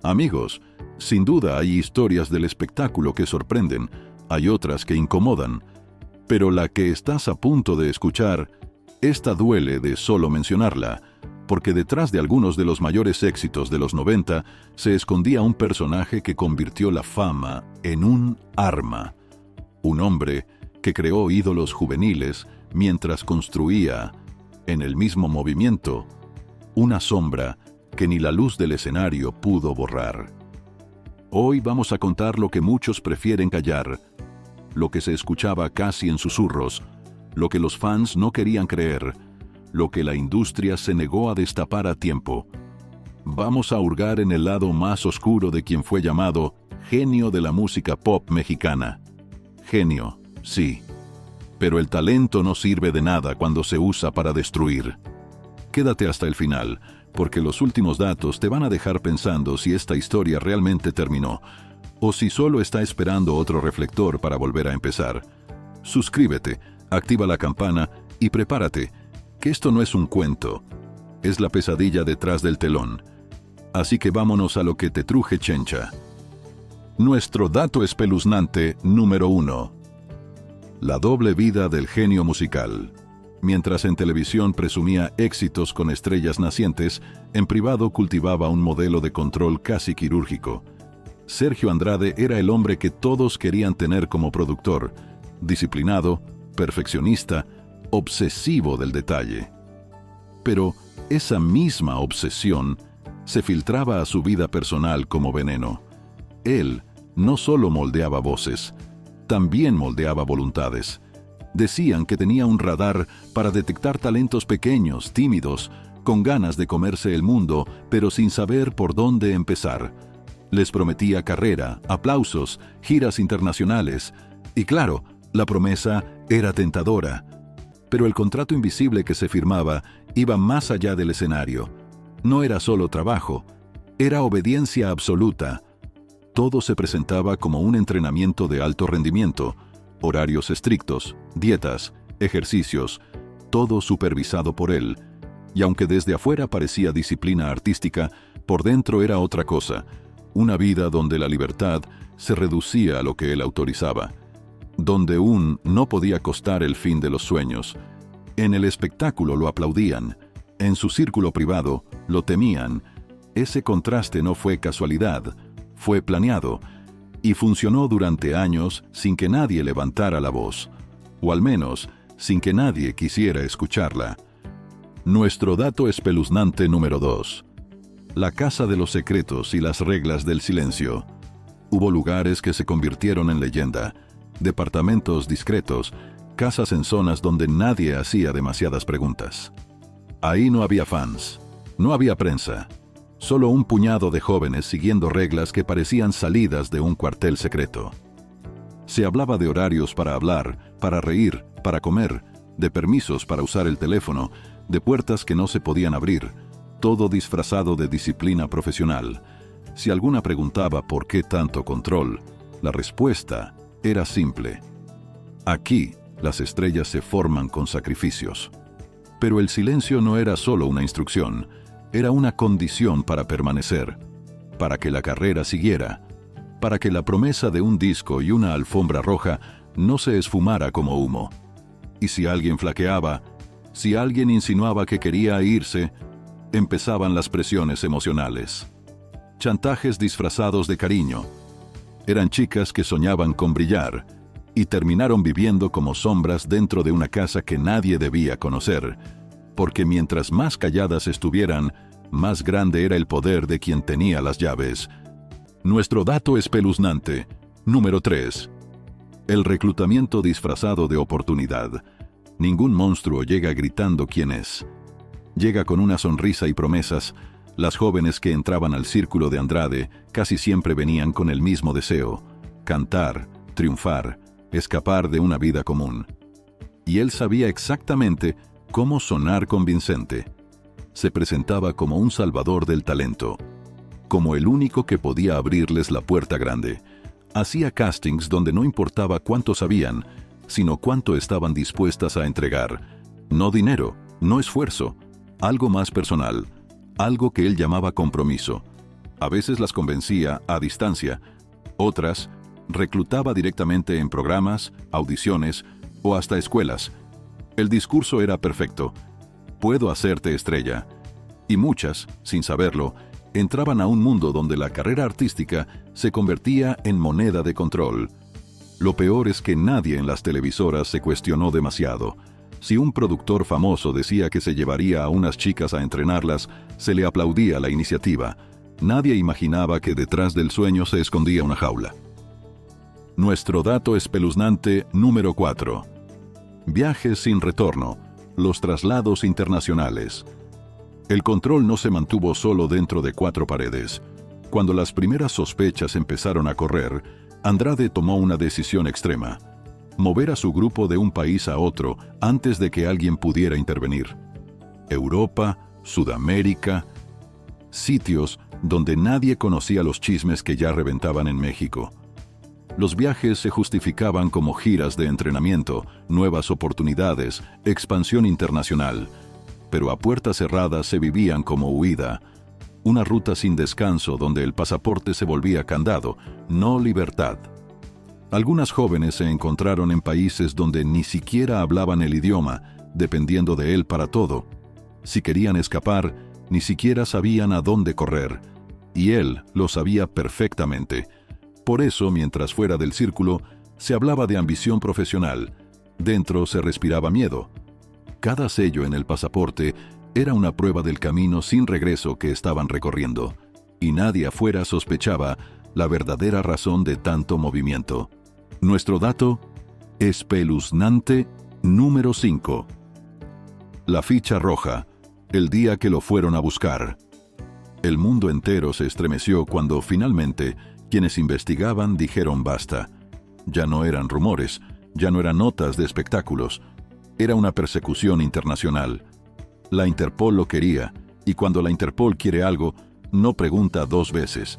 Amigos, sin duda hay historias del espectáculo que sorprenden, hay otras que incomodan, pero la que estás a punto de escuchar, esta duele de solo mencionarla, porque detrás de algunos de los mayores éxitos de los 90 se escondía un personaje que convirtió la fama en un arma. Un hombre que creó ídolos juveniles mientras construía, en el mismo movimiento, una sombra que ni la luz del escenario pudo borrar. Hoy vamos a contar lo que muchos prefieren callar, lo que se escuchaba casi en susurros, lo que los fans no querían creer, lo que la industria se negó a destapar a tiempo. Vamos a hurgar en el lado más oscuro de quien fue llamado genio de la música pop mexicana. Genio, sí, pero el talento no sirve de nada cuando se usa para destruir. Quédate hasta el final, porque los últimos datos te van a dejar pensando si esta historia realmente terminó, o si solo está esperando otro reflector para volver a empezar. Suscríbete, activa la campana y prepárate, que esto no es un cuento, es la pesadilla detrás del telón. Así que vámonos a lo que te truje, chencha. Nuestro dato espeluznante número 1. La doble vida del genio musical. Mientras en televisión presumía éxitos con estrellas nacientes, en privado cultivaba un modelo de control casi quirúrgico. Sergio Andrade era el hombre que todos querían tener como productor, disciplinado, perfeccionista, obsesivo del detalle. Pero esa misma obsesión se filtraba a su vida personal como veneno. Él no solo moldeaba voces, también moldeaba voluntades. Decían que tenía un radar para detectar talentos pequeños, tímidos, con ganas de comerse el mundo, pero sin saber por dónde empezar. Les prometía carrera, aplausos, giras internacionales. Y claro, la promesa era tentadora. Pero el contrato invisible que se firmaba iba más allá del escenario. No era solo trabajo, era obediencia absoluta. Todo se presentaba como un entrenamiento de alto rendimiento, horarios estrictos, dietas, ejercicios, todo supervisado por él. Y aunque desde afuera parecía disciplina artística, por dentro era otra cosa, una vida donde la libertad se reducía a lo que él autorizaba, donde no podía costar el fin de los sueños. En el espectáculo lo aplaudían, en su círculo privado lo temían. Ese contraste no fue casualidad, fue planeado, y funcionó durante años sin que nadie levantara la voz, o al menos sin que nadie quisiera escucharla. Nuestro dato espeluznante número 2. La casa de los secretos y las reglas del silencio. Hubo lugares que se convirtieron en leyenda, departamentos discretos, casas en zonas donde nadie hacía demasiadas preguntas. Ahí no había fans, no había prensa, solo un puñado de jóvenes siguiendo reglas que parecían salidas de un cuartel secreto. Se hablaba de horarios para hablar, para reír, para comer, de permisos para usar el teléfono, de puertas que no se podían abrir, todo disfrazado de disciplina profesional. Si alguna preguntaba por qué tanto control, la respuesta era simple. Aquí, las estrellas se forman con sacrificios. Pero el silencio no era solo una instrucción, era una condición para permanecer, para que la carrera siguiera, para que la promesa de un disco y una alfombra roja no se esfumara como humo. Y si alguien flaqueaba, si alguien insinuaba que quería irse, empezaban las presiones emocionales. Chantajes disfrazados de cariño. Eran chicas que soñaban con brillar y terminaron viviendo como sombras dentro de una casa que nadie debía conocer, porque mientras más calladas estuvieran, más grande era el poder de quien tenía las llaves. Nuestro dato espeluznante, número 3. El reclutamiento disfrazado de oportunidad. Ningún monstruo llega gritando quién es. Llega con una sonrisa y promesas. Las jóvenes que entraban al círculo de Andrade casi siempre venían con el mismo deseo: cantar, triunfar, escapar de una vida común. Y él sabía exactamente cómo sonar convincente. Se presentaba como un salvador del talento, como el único que podía abrirles la puerta grande. Hacía castings donde no importaba cuánto sabían, sino cuánto estaban dispuestas a entregar. No dinero, no esfuerzo, algo más personal, algo que él llamaba compromiso. A veces las convencía a distancia, otras reclutaba directamente en programas, audiciones o hasta escuelas. El discurso era perfecto: puedo hacerte estrella. Y muchas, sin saberlo, entraban a un mundo donde la carrera artística se convertía en moneda de control. Lo peor es que nadie en las televisoras se cuestionó demasiado. Si un productor famoso decía que se llevaría a unas chicas a entrenarlas, se le aplaudía la iniciativa. Nadie imaginaba que detrás del sueño se escondía una jaula. Nuestro dato espeluznante número 4. Viajes sin retorno. Los traslados internacionales. El control no se mantuvo solo dentro de 4 paredes. Cuando las primeras sospechas empezaron a correr, Andrade tomó una decisión extrema: mover a su grupo de un país a otro antes de que alguien pudiera intervenir. Europa, Sudamérica, sitios donde nadie conocía los chismes que ya reventaban en México. Los viajes se justificaban como giras de entrenamiento, nuevas oportunidades, expansión internacional, pero a puertas cerradas se vivían como huida, una ruta sin descanso donde el pasaporte se volvía candado, no libertad. Algunas jóvenes se encontraron en países donde ni siquiera hablaban el idioma, dependiendo de él para todo. Si querían escapar, ni siquiera sabían a dónde correr, y él lo sabía perfectamente. Por eso, mientras fuera del círculo, se hablaba de ambición profesional. Dentro se respiraba miedo. Cada sello en el pasaporte era una prueba del camino sin regreso que estaban recorriendo, y nadie afuera sospechaba la verdadera razón de tanto movimiento. Nuestro dato espeluznante número 5. La ficha roja, el día que lo fueron a buscar. El mundo entero se estremeció cuando finalmente quienes investigaban dijeron basta. Ya no eran rumores, ya no eran notas de espectáculos. Era una persecución internacional. La Interpol lo quería, y cuando la Interpol quiere algo, no pregunta 2 veces.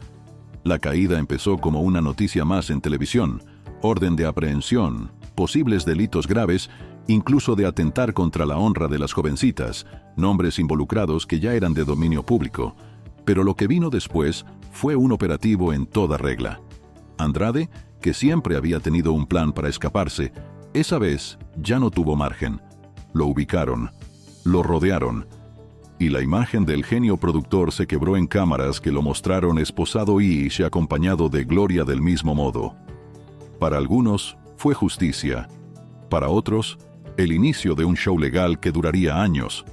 La caída empezó como una noticia más en televisión: orden de aprehensión, posibles delitos graves, incluso de atentar contra la honra de las jovencitas, nombres involucrados que ya eran de dominio público. Pero lo que vino después fue un operativo en toda regla. Andrade, que siempre había tenido un plan para escaparse, esa vez ya no tuvo margen. Lo ubicaron, lo rodearon, y la imagen del genio productor se quebró en cámaras que lo mostraron esposado y acompañado de Gloria del mismo modo. Para algunos fue justicia, para otros el inicio de un show legal que duraría años.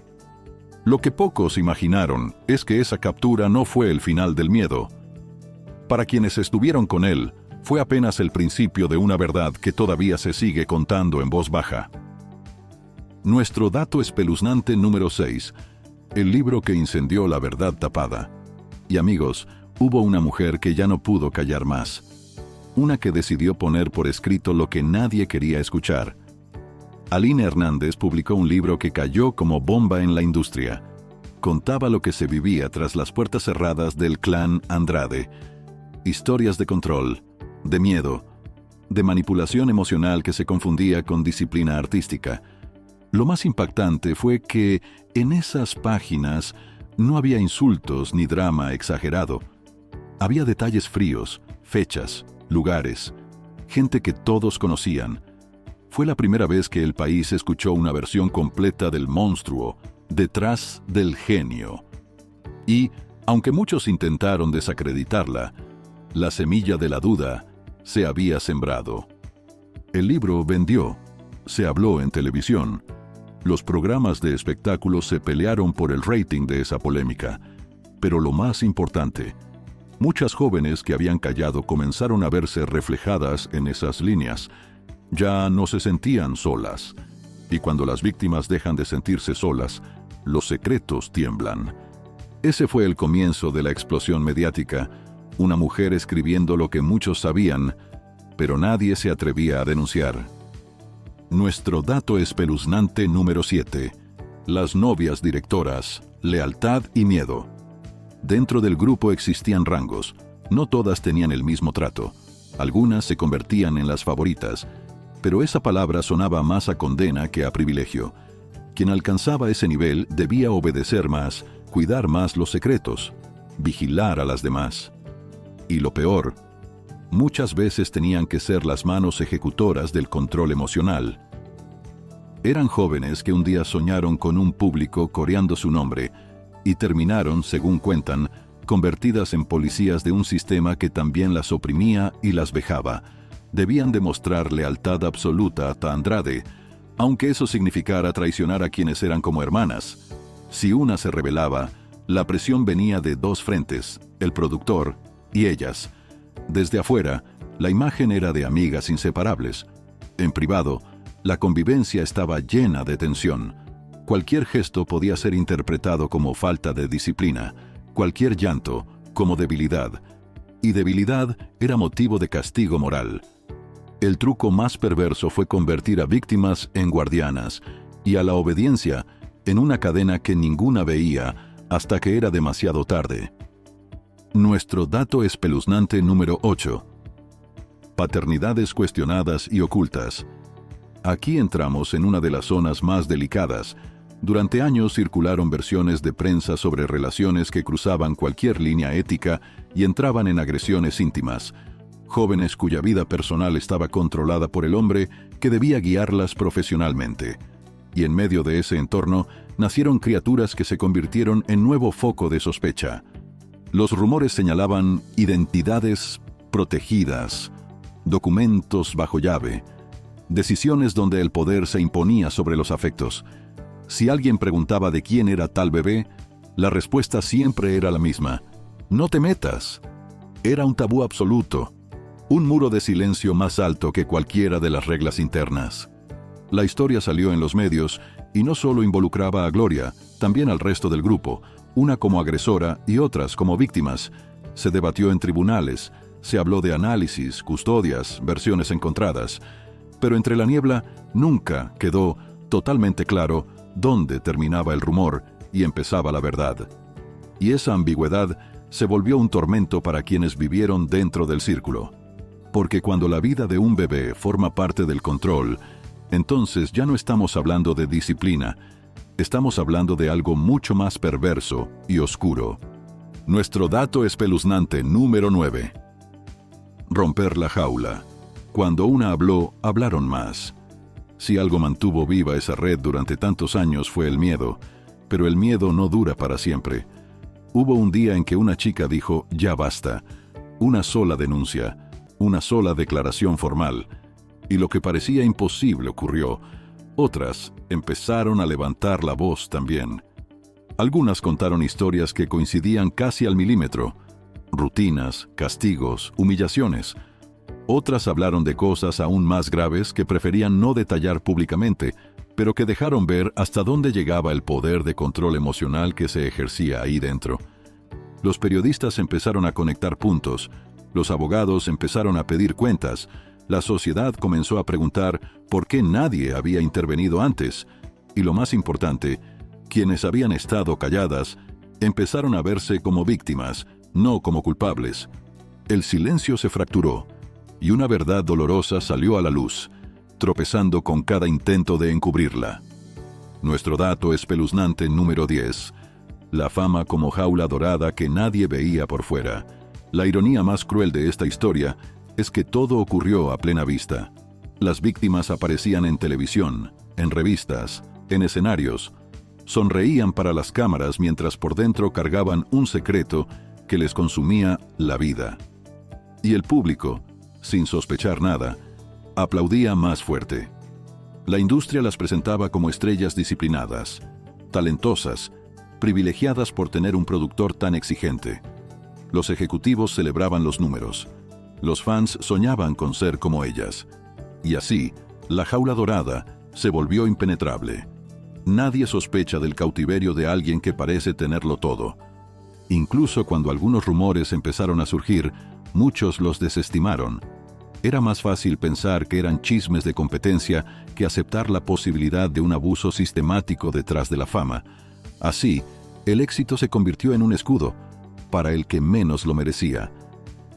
Lo que pocos imaginaron es que esa captura no fue el final del miedo. Para quienes estuvieron con él, fue apenas el principio de una verdad que todavía se sigue contando en voz baja. Nuestro dato espeluznante número 6. El libro que incendió la verdad tapada. Y amigos, hubo una mujer que ya no pudo callar más. Una que decidió poner por escrito lo que nadie quería escuchar. Aline Hernández publicó un libro que cayó como bomba en la industria. Contaba lo que se vivía tras las puertas cerradas del clan Andrade. Historias de control, de miedo, de manipulación emocional que se confundía con disciplina artística. Lo más impactante fue que en esas páginas no había insultos ni drama exagerado. Había detalles fríos, fechas, lugares, gente que todos conocían. Fue la primera vez que el país escuchó una versión completa del monstruo detrás del genio. Y, aunque muchos intentaron desacreditarla, la semilla de la duda se había sembrado. El libro vendió, se habló en televisión. Los programas de espectáculos se pelearon por el rating de esa polémica. Pero lo más importante, muchas jóvenes que habían callado comenzaron a verse reflejadas en esas líneas. Ya no se sentían solas. Y cuando las víctimas dejan de sentirse solas, los secretos tiemblan. Ese fue el comienzo de la explosión mediática. Una mujer escribiendo lo que muchos sabían, pero nadie se atrevía a denunciar. Nuestro dato espeluznante número 7. Las novias directoras, lealtad y miedo. Dentro del grupo existían rangos. No todas tenían el mismo trato. Algunas se convertían en las favoritas, pero esa palabra sonaba más a condena que a privilegio. Quien alcanzaba ese nivel debía obedecer más, cuidar más los secretos. vigilar a las demás. Y lo peor, muchas veces tenían que ser las manos ejecutoras del control emocional. Eran jóvenes que un día soñaron con un público coreando su nombre y terminaron, según cuentan, convertidas en policías de un sistema que también las oprimía y las vejaba. Debían demostrar lealtad absoluta a Andrade, aunque eso significara traicionar a quienes eran como hermanas. Si una se rebelaba, la presión venía de dos frentes, el productor y ellas. Desde afuera, la imagen era de amigas inseparables. En privado, la convivencia estaba llena de tensión. Cualquier gesto podía ser interpretado como falta de disciplina, cualquier llanto como debilidad, y debilidad era motivo de castigo moral. El truco más perverso fue convertir a víctimas en guardianas y a la obediencia en una cadena que ninguna veía hasta que era demasiado tarde. Nuestro dato espeluznante número 8. Paternidades cuestionadas y ocultas. Aquí entramos en una de las zonas más delicadas. Durante años circularon versiones de prensa sobre relaciones que cruzaban cualquier línea ética y entraban en agresiones íntimas. Jóvenes cuya vida personal estaba controlada por el hombre que debía guiarlas profesionalmente. Y en medio de ese entorno nacieron criaturas que se convirtieron en nuevo foco de sospecha. Los rumores señalaban identidades protegidas, documentos bajo llave, decisiones donde el poder se imponía sobre los afectos. Si alguien preguntaba de quién era tal bebé, la respuesta siempre era la misma: no te metas. Era un tabú absoluto, un muro de silencio más alto que cualquiera de las reglas internas. La historia salió en los medios y no solo involucraba a Gloria, también al resto del grupo, una como agresora y otras como víctimas. Se debatió en tribunales, se habló de análisis, custodias, versiones encontradas, pero entre la niebla nunca quedó totalmente claro dónde terminaba el rumor y empezaba la verdad. Y esa ambigüedad se volvió un tormento para quienes vivieron dentro del círculo. Porque cuando la vida de un bebé forma parte del control, entonces ya no estamos hablando de disciplina, estamos hablando de algo mucho más perverso y oscuro. Nuestro dato espeluznante número 9. Romper la jaula. Cuando una habló, hablaron más. Si algo mantuvo viva esa red durante tantos años fue el miedo, pero el miedo no dura para siempre. Hubo un día en que una chica dijo: ya basta. Una sola denuncia, una sola declaración formal, y lo que parecía imposible ocurrió. Otras empezaron a levantar la voz también. Algunas contaron historias que coincidían casi al milímetro: rutinas, castigos, humillaciones. Otras hablaron de cosas aún más graves que preferían no detallar públicamente, pero que dejaron ver hasta dónde llegaba el poder de control emocional que se ejercía ahí dentro. Los periodistas empezaron a conectar puntos, los abogados empezaron a pedir cuentas, la sociedad comenzó a preguntar por qué nadie había intervenido antes, y lo más importante, quienes habían estado calladas empezaron a verse como víctimas, no como culpables. El silencio se fracturó, y una verdad dolorosa salió a la luz, tropezando con cada intento de encubrirla. Nuestro dato espeluznante número 10. La fama como jaula dorada que nadie veía por fuera. La ironía más cruel de esta historia es que todo ocurrió a plena vista. Las víctimas aparecían en televisión, en revistas, en escenarios. Sonreían para las cámaras mientras por dentro cargaban un secreto que les consumía la vida. Y el público, sin sospechar nada, aplaudía más fuerte. La industria las presentaba como estrellas disciplinadas, talentosas, privilegiadas por tener un productor tan exigente. Los ejecutivos celebraban los números. Los fans soñaban con ser como ellas. Y así, la jaula dorada se volvió impenetrable. Nadie sospecha del cautiverio de alguien que parece tenerlo todo. Incluso cuando algunos rumores empezaron a surgir, muchos los desestimaron. Era más fácil pensar que eran chismes de competencia que aceptar la posibilidad de un abuso sistemático detrás de la fama. Así, el éxito se convirtió en un escudo para el que menos lo merecía.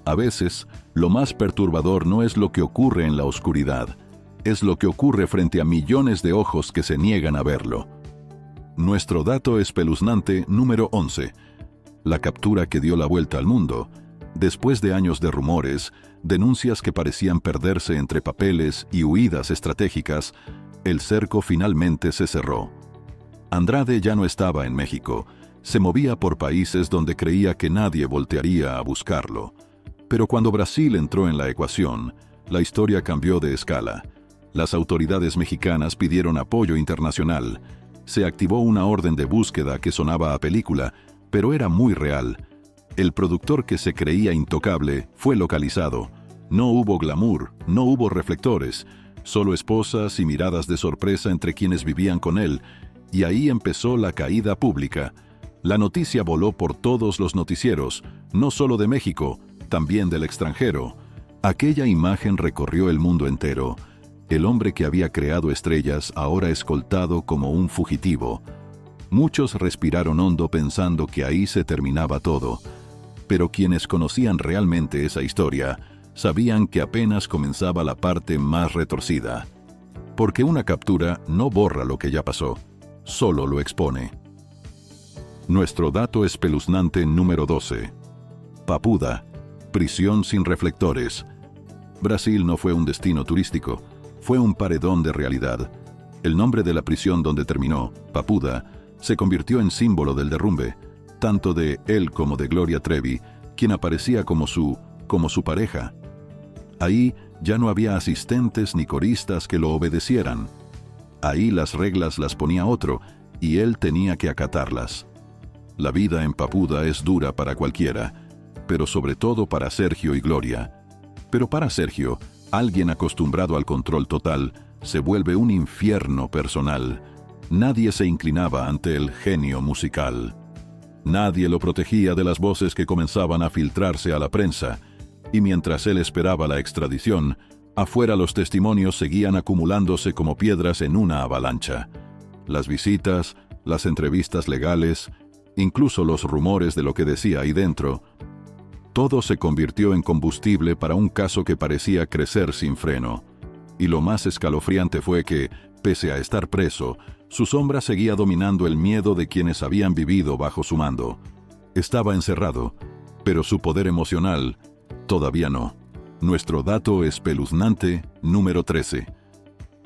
A veces, lo más perturbador no es lo que ocurre en la oscuridad, es lo que ocurre frente a millones de ojos que se niegan a verlo. Nuestro dato espeluznante número 11. la captura que dio la vuelta al mundo. Después de años de rumores, denuncias que parecían perderse entre papeles y huidas estratégicas, el cerco finalmente se cerró. Andrade ya no estaba en México, se movía por países donde creía que nadie voltearía a buscarlo. Pero cuando Brasil entró en la ecuación, la historia cambió de escala. Las autoridades mexicanas pidieron apoyo internacional. Se activó una orden de búsqueda que sonaba a película, pero era muy real. El productor que se creía intocable fue localizado. No hubo glamour, no hubo reflectores, solo esposas y miradas de sorpresa entre quienes vivían con él, y ahí empezó la caída pública. La noticia voló por todos los noticieros, no solo de México, también del extranjero. Aquella imagen recorrió el mundo entero. El hombre que había creado estrellas ahora escoltado como un fugitivo. Muchos respiraron hondo pensando que ahí se terminaba todo. Pero quienes conocían realmente esa historia, sabían que apenas comenzaba la parte más retorcida. Porque una captura no borra lo que ya pasó, solo lo expone. Nuestro dato espeluznante número 12. Papuda, prisión sin reflectores. Brasil no fue un destino turístico, fue un paredón de realidad. El nombre de la prisión donde terminó, Papuda, se convirtió en símbolo del derrumbe, tanto de él como de Gloria Trevi, quien aparecía como su pareja. Ahí ya no había asistentes ni coristas que lo obedecieran. Ahí las reglas las ponía otro, y él tenía que acatarlas. La vida en Papuda es dura para cualquiera, pero sobre todo para Sergio y Gloria. Pero para Sergio, alguien acostumbrado al control total, se vuelve un infierno personal. Nadie se inclinaba ante el genio musical. Nadie lo protegía de las voces que comenzaban a filtrarse a la prensa, y mientras él esperaba la extradición, afuera los testimonios seguían acumulándose como piedras en una avalancha. Las visitas, las entrevistas legales, incluso los rumores de lo que decía ahí dentro, todo se convirtió en combustible para un caso que parecía crecer sin freno. Y lo más escalofriante fue que, pese a estar preso, su sombra seguía dominando el miedo de quienes habían vivido bajo su mando. Estaba encerrado, pero su poder emocional todavía no. Nuestro dato espeluznante número 13.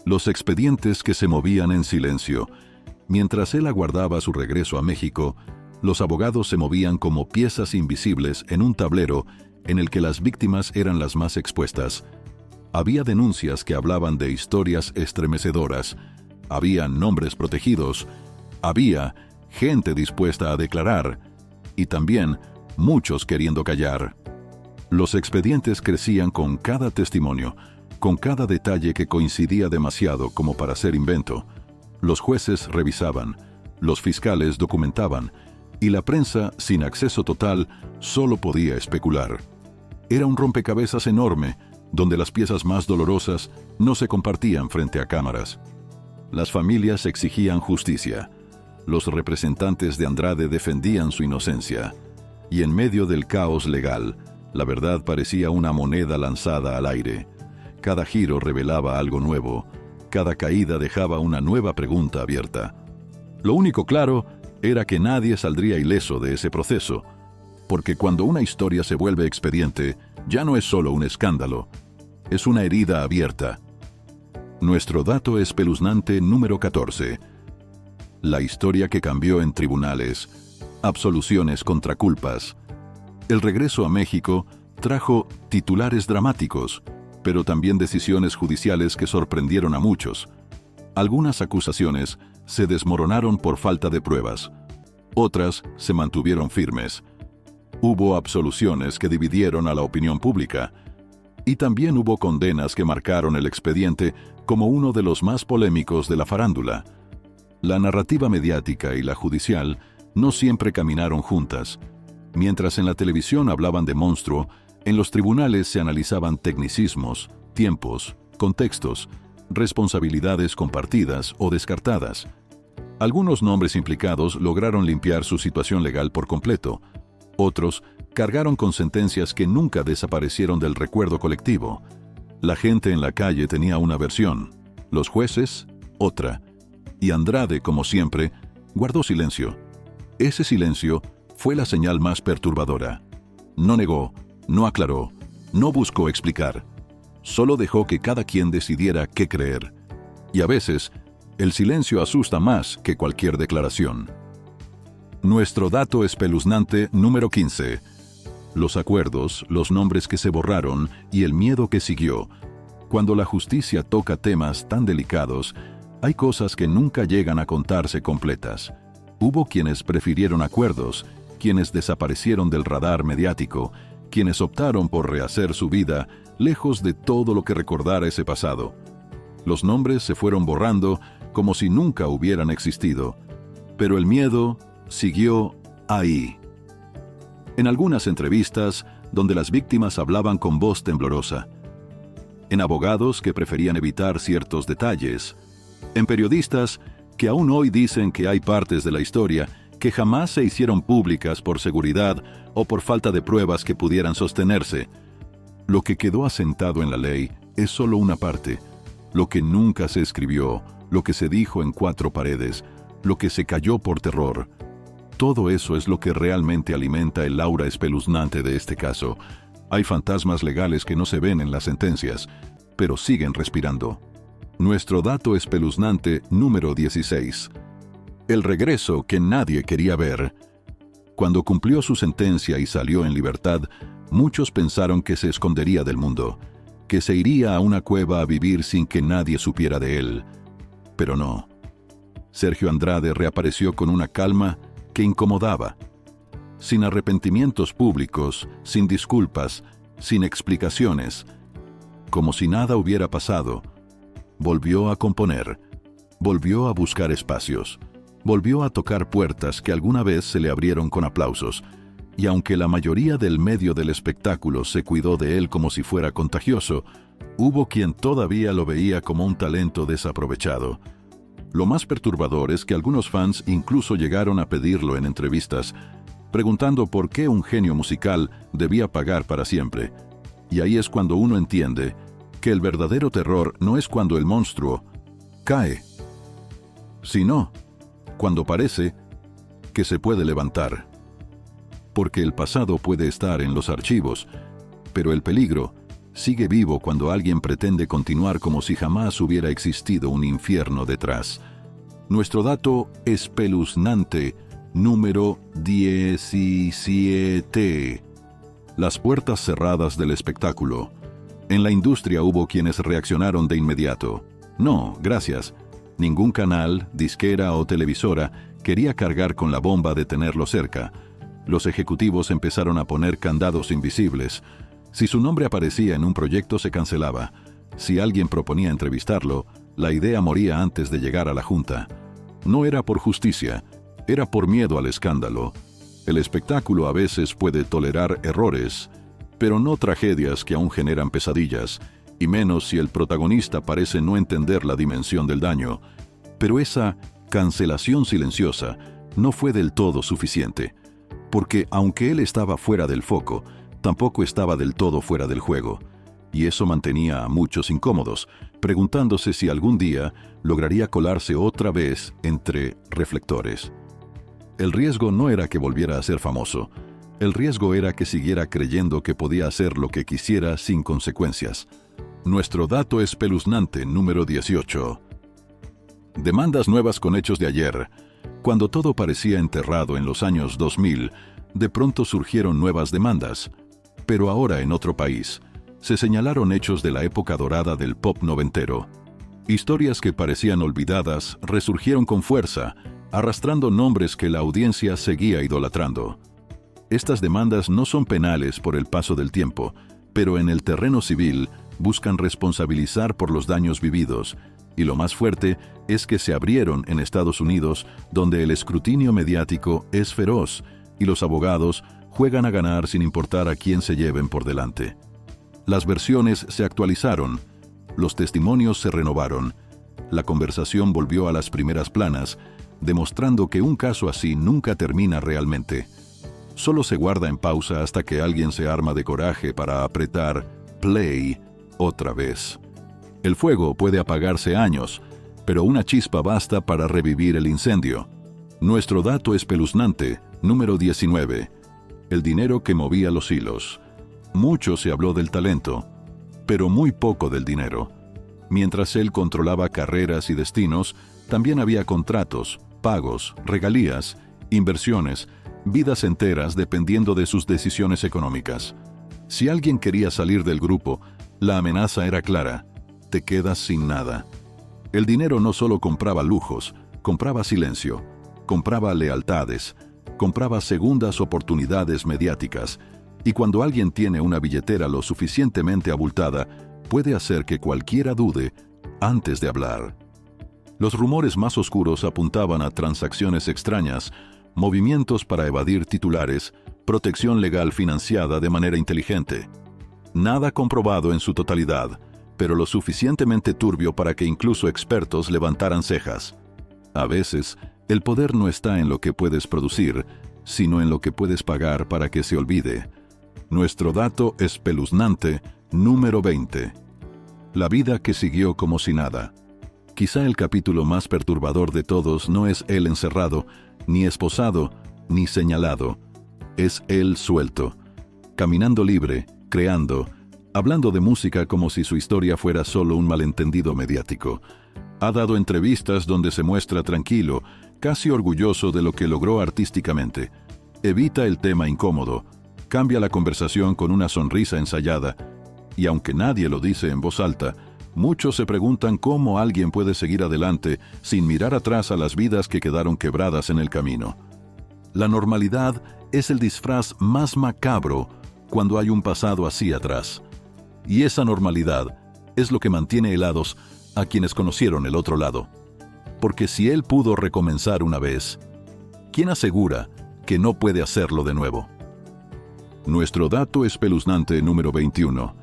Los expedientes que se movían en silencio. Mientras él aguardaba su regreso a México, los abogados se movían como piezas invisibles en un tablero en el que las víctimas eran las más expuestas. Había denuncias que hablaban de historias estremecedoras. Había nombres protegidos. Había gente dispuesta a declarar. Y también muchos queriendo callar. Los expedientes crecían con cada testimonio, con cada detalle que coincidía demasiado como para ser invento. Los jueces revisaban, los fiscales documentaban, y la prensa, sin acceso total, solo podía especular. Era un rompecabezas enorme, donde las piezas más dolorosas no se compartían frente a cámaras. Las familias exigían justicia. Los representantes de Andrade defendían su inocencia. Y en medio del caos legal, la verdad parecía una moneda lanzada al aire. Cada giro revelaba algo nuevo. Cada caída dejaba una nueva pregunta abierta. Lo único claro era que nadie saldría ileso de ese proceso, porque cuando una historia se vuelve expediente, ya no es solo un escándalo, es una herida abierta. Nuestro dato espeluznante número 14. La historia que cambió en tribunales, absoluciones contra culpas. El regreso a México trajo titulares dramáticos, pero también decisiones judiciales que sorprendieron a muchos. Algunas acusaciones se desmoronaron por falta de pruebas. Otras se mantuvieron firmes. Hubo absoluciones que dividieron a la opinión pública. Y también hubo condenas que marcaron el expediente como uno de los más polémicos de la farándula. La narrativa mediática y la judicial no siempre caminaron juntas. Mientras en la televisión hablaban de monstruo, en los tribunales se analizaban tecnicismos, tiempos, contextos, responsabilidades compartidas o descartadas. Algunos nombres implicados lograron limpiar su situación legal por completo. Otros cargaron con sentencias que nunca desaparecieron del recuerdo colectivo. La gente en la calle tenía una versión, los jueces, otra. Y Andrade, como siempre, guardó silencio. Ese silencio fue la señal más perturbadora. No negó, no aclaró, no buscó explicar. Solo dejó que cada quien decidiera qué creer. Y a veces, el silencio asusta más que cualquier declaración. Nuestro dato espeluznante número 15. Los acuerdos, los nombres que se borraron y el miedo que siguió. Cuando la justicia toca temas tan delicados, hay cosas que nunca llegan a contarse completas. Hubo quienes prefirieron acuerdos, quienes desaparecieron del radar mediático, quienes optaron por rehacer su vida lejos de todo lo que recordara ese pasado. Los nombres se fueron borrando como si nunca hubieran existido, pero el miedo siguió ahí. En algunas entrevistas, donde las víctimas hablaban con voz temblorosa, en abogados que preferían evitar ciertos detalles, en periodistas que aún hoy dicen que hay partes de la historia que jamás se hicieron públicas por seguridad o por falta de pruebas que pudieran sostenerse. Lo que quedó asentado en la ley es solo una parte, lo que nunca se escribió, lo que se dijo en cuatro paredes, lo que se cayó por terror. Todo eso es lo que realmente alimenta el aura espeluznante de este caso. Hay fantasmas legales que no se ven en las sentencias, pero siguen respirando. Nuestro dato espeluznante número 16. El regreso que nadie quería ver. Cuando cumplió su sentencia y salió en libertad, muchos pensaron que se escondería del mundo, que se iría a una cueva a vivir sin que nadie supiera de él. Pero no. Sergio Andrade reapareció con una calma que incomodaba. Sin arrepentimientos públicos, sin disculpas, sin explicaciones. Como si nada hubiera pasado. Volvió a componer. Volvió a buscar espacios. Volvió a tocar puertas que alguna vez se le abrieron con aplausos. Y aunque la mayoría del medio del espectáculo se cuidó de él como si fuera contagioso, hubo quien todavía lo veía como un talento desaprovechado. Lo más perturbador es que algunos fans incluso llegaron a pedirlo en entrevistas, preguntando por qué un genio musical debía pagar para siempre. Y ahí es cuando uno entiende que el verdadero terror no es cuando el monstruo cae, sino cuando parece que se puede levantar. Porque el pasado puede estar en los archivos, pero el peligro sigue vivo cuando alguien pretende continuar como si jamás hubiera existido un infierno detrás. Nuestro dato espeluznante número 17. Las puertas cerradas del espectáculo. En la industria hubo quienes reaccionaron de inmediato. No, gracias. Ningún canal, disquera o televisora quería cargar con la bomba de tenerlo cerca. Los ejecutivos empezaron a poner candados invisibles. Si su nombre aparecía en un proyecto, se cancelaba. Si alguien proponía entrevistarlo, la idea moría antes de llegar a la junta. No era por justicia, era por miedo al escándalo. El espectáculo a veces puede tolerar errores, pero no tragedias que aún generan pesadillas, y menos si el protagonista parece no entender la dimensión del daño. Pero esa cancelación silenciosa no fue del todo suficiente, porque aunque él estaba fuera del foco, tampoco estaba del todo fuera del juego, y eso mantenía a muchos incómodos, preguntándose si algún día lograría colarse otra vez entre reflectores. El riesgo no era que volviera a ser famoso, el riesgo era que siguiera creyendo que podía hacer lo que quisiera sin consecuencias. Nuestro dato espeluznante número 18. Demandas nuevas con hechos de ayer. Cuando todo parecía enterrado en los años 2000, de pronto surgieron nuevas demandas. Pero ahora en otro país, se señalaron hechos de la época dorada del pop noventero. Historias que parecían olvidadas resurgieron con fuerza, arrastrando nombres que la audiencia seguía idolatrando. Estas demandas no son penales por el paso del tiempo, pero en el terreno civil buscan responsabilizar por los daños vividos, y lo más fuerte es que se abrieron en Estados Unidos, donde el escrutinio mediático es feroz y los abogados juegan a ganar sin importar a quién se lleven por delante. Las versiones se actualizaron, los testimonios se renovaron, la conversación volvió a las primeras planas, demostrando que un caso así nunca termina realmente. Solo se guarda en pausa hasta que alguien se arma de coraje para apretar play otra vez. El fuego puede apagarse años, pero una chispa basta para revivir el incendio. Nuestro dato espeluznante, Número 19. El dinero que movía los hilos. Mucho se habló del talento, pero muy poco del dinero. Mientras él controlaba carreras y destinos, también había contratos, pagos, regalías, inversiones, vidas enteras dependiendo de sus decisiones económicas. Si alguien quería salir del grupo, la amenaza era clara: te quedas sin nada. El dinero no solo compraba lujos, compraba silencio, compraba lealtades, compraba segundas oportunidades mediáticas, y cuando alguien tiene una billetera lo suficientemente abultada, puede hacer que cualquiera dude antes de hablar. Los rumores más oscuros apuntaban a transacciones extrañas, movimientos para evadir titulares, protección legal financiada de manera inteligente. Nada comprobado en su totalidad, pero lo suficientemente turbio para que incluso expertos levantaran cejas. A veces, el poder no está en lo que puedes producir, sino en lo que puedes pagar para que se olvide. Nuestro dato espeluznante, número 20. La vida que siguió como si nada. Quizá el capítulo más perturbador de todos no es él encerrado, ni esposado, ni señalado. Es él suelto, caminando libre, creando, hablando de música como si su historia fuera solo un malentendido mediático. Ha dado entrevistas donde se muestra tranquilo, casi orgulloso de lo que logró artísticamente. Evita el tema incómodo, cambia la conversación con una sonrisa ensayada, y aunque nadie lo dice en voz alta, muchos se preguntan cómo alguien puede seguir adelante sin mirar atrás a las vidas que quedaron quebradas en el camino. La normalidad es el disfraz más macabro cuando hay un pasado así atrás. Y esa normalidad es lo que mantiene helados a quienes conocieron el otro lado. Porque si él pudo recomenzar una vez, ¿quién asegura que no puede hacerlo de nuevo? Nuestro dato espeluznante número 21.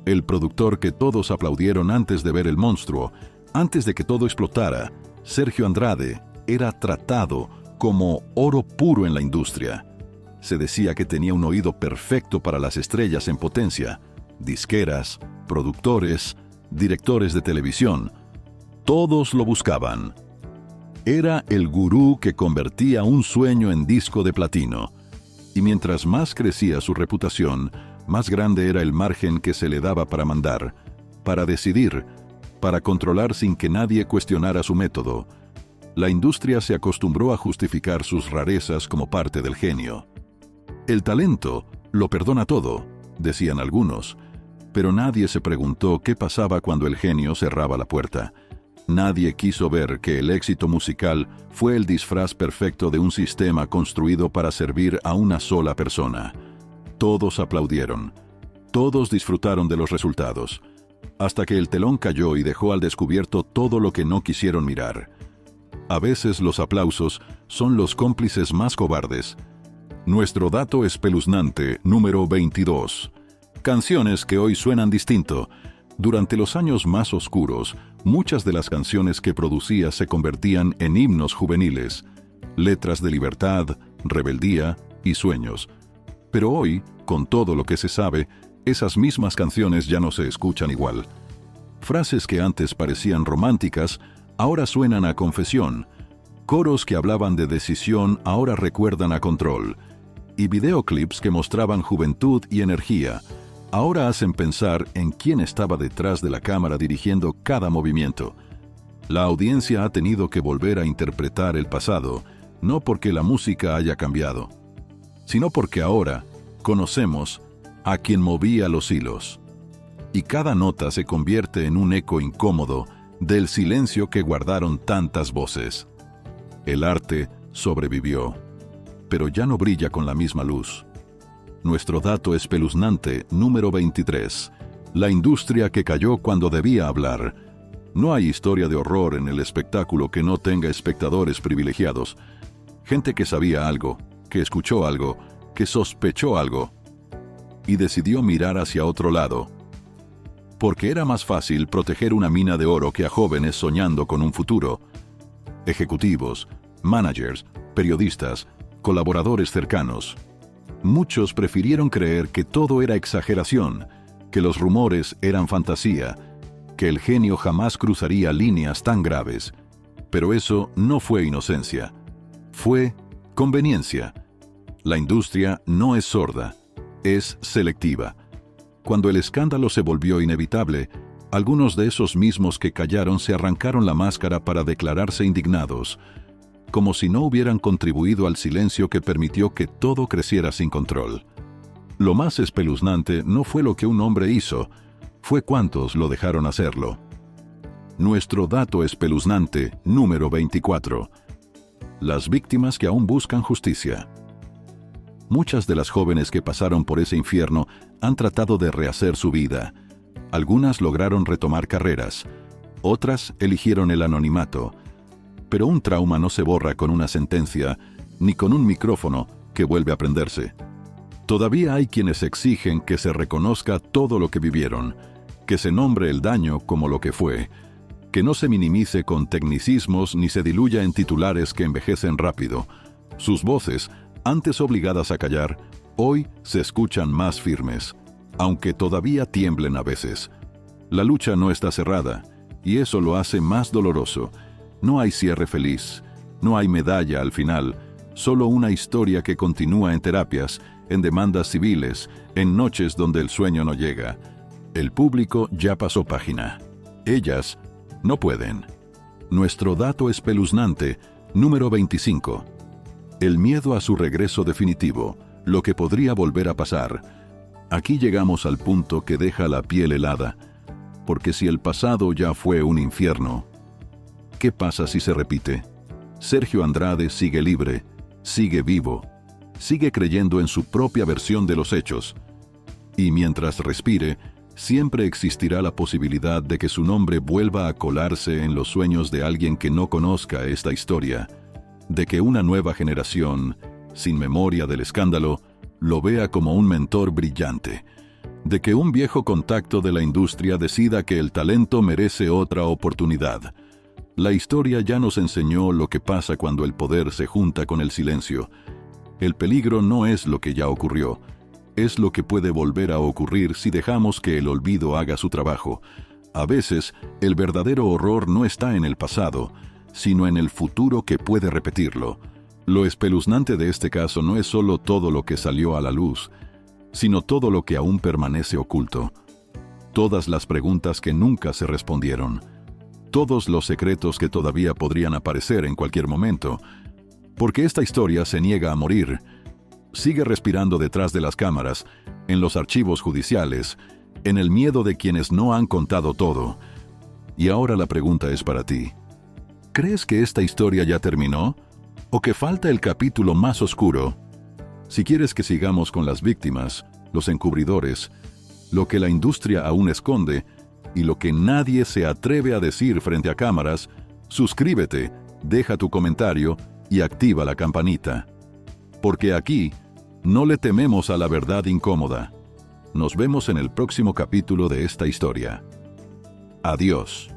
El productor que todos aplaudieron antes de ver el monstruo, antes de que todo explotara, Sergio Andrade, era tratado como oro puro en la industria. Se decía que tenía un oído perfecto para las estrellas en potencia, disqueras, productores, directores de televisión. Todos lo buscaban. Era el gurú que convertía un sueño en disco de platino. Y mientras más crecía su reputación, más grande era el margen que se le daba para mandar, para decidir, para controlar sin que nadie cuestionara su método. La industria se acostumbró a justificar sus rarezas como parte del genio. El talento lo perdona todo, decían algunos, pero nadie se preguntó qué pasaba cuando el genio cerraba la puerta. Nadie quiso ver que el éxito musical fue el disfraz perfecto de un sistema construido para servir a una sola persona. Todos aplaudieron. Todos disfrutaron de los resultados, hasta que el telón cayó y dejó al descubierto todo lo que no quisieron mirar. A veces los aplausos son los cómplices más cobardes. Nuestro dato espeluznante número 22. Canciones que hoy suenan distinto. Durante los años más oscuros, muchas de las canciones que producía se convertían en himnos juveniles, letras de libertad, rebeldía y sueños. Pero hoy, con todo lo que se sabe, esas mismas canciones ya no se escuchan igual. Frases que antes parecían románticas, ahora suenan a confesión. Coros que hablaban de decisión ahora recuerdan a control. Y videoclips que mostraban juventud y energía, ahora hacen pensar en quién estaba detrás de la cámara dirigiendo cada movimiento. La audiencia ha tenido que volver a interpretar el pasado, no porque la música haya cambiado, sino porque ahora conocemos a quien movía los hilos. Y cada nota se convierte en un eco incómodo del silencio que guardaron tantas voces. El arte sobrevivió, pero ya no brilla con la misma luz. Nuestro dato espeluznante número 23. La industria que cayó cuando debía hablar. No hay historia de horror en el espectáculo que no tenga espectadores privilegiados. Gente que sabía algo, que escuchó algo, que sospechó algo y decidió mirar hacia otro lado. Porque era más fácil proteger una mina de oro que a jóvenes soñando con un futuro. Ejecutivos, managers, periodistas, colaboradores cercanos. Muchos prefirieron creer que todo era exageración, que los rumores eran fantasía, que el genio jamás cruzaría líneas tan graves. Pero eso no fue inocencia. Fue conveniencia. La industria no es sorda, es selectiva. Cuando el escándalo se volvió inevitable, algunos de esos mismos que callaron se arrancaron la máscara para declararse indignados, como si no hubieran contribuido al silencio que permitió que todo creciera sin control. Lo más espeluznante no fue lo que un hombre hizo, fue cuántos lo dejaron hacerlo. Nuestro dato espeluznante número 24. Las víctimas que aún buscan justicia. Muchas de las jóvenes que pasaron por ese infierno han tratado de rehacer su vida. Algunas lograron retomar carreras, otras eligieron el anonimato. Pero un trauma no se borra con una sentencia, ni con un micrófono que vuelve a prenderse. Todavía hay quienes exigen que se reconozca todo lo que vivieron, que se nombre el daño como lo que fue, que no se minimice con tecnicismos ni se diluya en titulares que envejecen rápido. Sus voces, antes obligadas a callar, hoy se escuchan más firmes, aunque todavía tiemblen a veces. La lucha no está cerrada, y eso lo hace más doloroso. No hay cierre feliz, no hay medalla al final, solo una historia que continúa en terapias, en demandas civiles, en noches donde el sueño no llega. El público ya pasó página. Ellas no pueden. Nuestro dato espeluznante, número 25. El miedo a su regreso definitivo, lo que podría volver a pasar. Aquí llegamos al punto que deja la piel helada, porque si el pasado ya fue un infierno, ¿qué pasa si se repite? Sergio Andrade sigue libre, sigue vivo, sigue creyendo en su propia versión de los hechos. Y mientras respire, siempre existirá la posibilidad de que su nombre vuelva a colarse en los sueños de alguien que no conozca esta historia, de que una nueva generación, sin memoria del escándalo, lo vea como un mentor brillante, de que un viejo contacto de la industria decida que el talento merece otra oportunidad. La historia ya nos enseñó lo que pasa cuando el poder se junta con el silencio. El peligro no es lo que ya ocurrió, es lo que puede volver a ocurrir si dejamos que el olvido haga su trabajo. A veces, el verdadero horror no está en el pasado, sino en el futuro que puede repetirlo. Lo espeluznante de este caso no es solo todo lo que salió a la luz, sino todo lo que aún permanece oculto. Todas las preguntas que nunca se respondieron. Todos los secretos que todavía podrían aparecer en cualquier momento. Porque esta historia se niega a morir. Sigue respirando detrás de las cámaras, en los archivos judiciales, en el miedo de quienes no han contado todo. Y ahora la pregunta es para ti. ¿Crees que esta historia ya terminó? ¿O que falta el capítulo más oscuro? Si quieres que sigamos con las víctimas, los encubridores, lo que la industria aún esconde y lo que nadie se atreve a decir frente a cámaras, suscríbete, deja tu comentario y activa la campanita. Porque aquí no le tememos a la verdad incómoda. Nos vemos en el próximo capítulo de esta historia. Adiós.